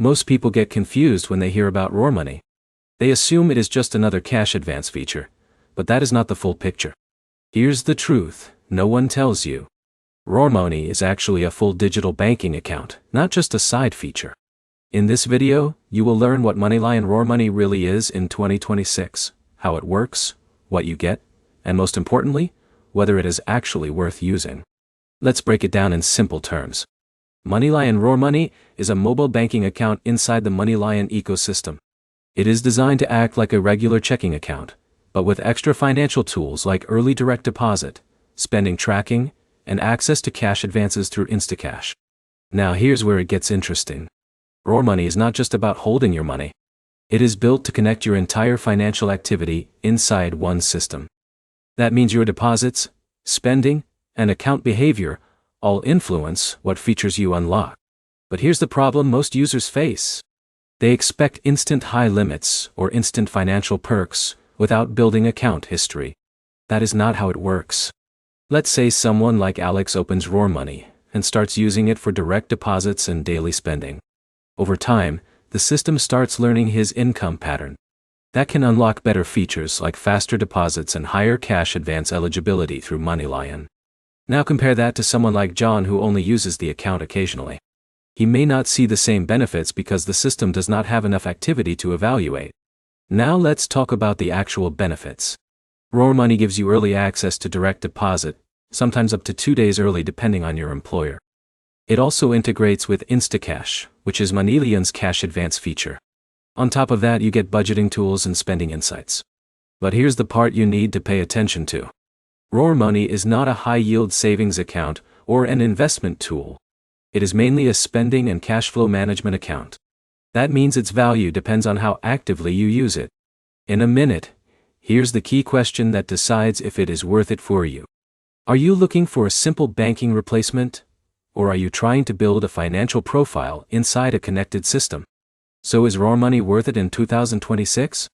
Most people get confused when they hear about RoarMoney. They assume it is just another cash advance feature, but that is not the full picture. Here's the truth no one tells you. RoarMoney is actually a full digital banking account, not just a side feature. In this video, you will learn what MoneyLion RoarMoney really is in 2026, how it works, what you get, and most importantly, whether it is actually worth using. Let's break it down in simple terms. MoneyLion RoarMoney is a mobile banking account inside the MoneyLion ecosystem. It is designed to act like a regular checking account, but with extra financial tools like early direct deposit, spending tracking, and access to cash advances through Instacash. Now here's where it gets interesting. RoarMoney is not just about holding your money. It is built to connect your entire financial activity inside one system. That means your deposits, spending, and account behavior all influence what features you unlock. But here's the problem most users face. They expect instant high limits or instant financial perks without building account history. That is not how it works. Let's say someone like Alex opens RoarMoney and starts using it for direct deposits and daily spending. Over time, the system starts learning his income pattern. That can unlock better features like faster deposits and higher cash advance eligibility through MoneyLion. Now compare that to someone like John who only uses the account occasionally. He may not see the same benefits because the system does not have enough activity to evaluate. Now let's talk about the actual benefits. RoarMoney gives you early access to direct deposit, sometimes up to 2 days early depending on your employer. It also integrates with Instacash, which is MoneyLion's cash advance feature. On top of that, you get budgeting tools and spending insights. But here's the part you need to pay attention to. RoarMoney is not a high-yield savings account or an investment tool. It is mainly a spending and cash flow management account. That means its value depends on how actively you use it. In a minute, here's the key question that decides if it is worth it for you. Are you looking for a simple banking replacement? Or are you trying to build a financial profile inside a connected system? So is RoarMoney worth it in 2026?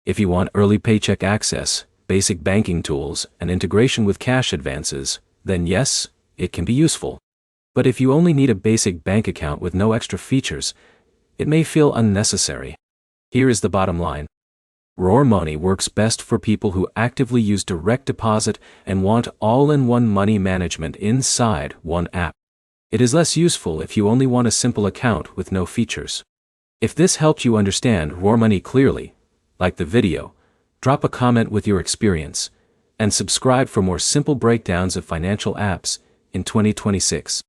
If you want early paycheck access, basic banking tools, and integration with cash advances, then yes, it can be useful. But if you only need a basic bank account with no extra features, it may feel unnecessary. Here is the bottom line. RoarMoney works best for people who actively use direct deposit and want all-in-one money management inside one app. It is less useful if you only want a simple account with no features. If this helped you understand RoarMoney clearly, like the video, drop a comment with your experience, and subscribe for more simple breakdowns of financial apps in 2026.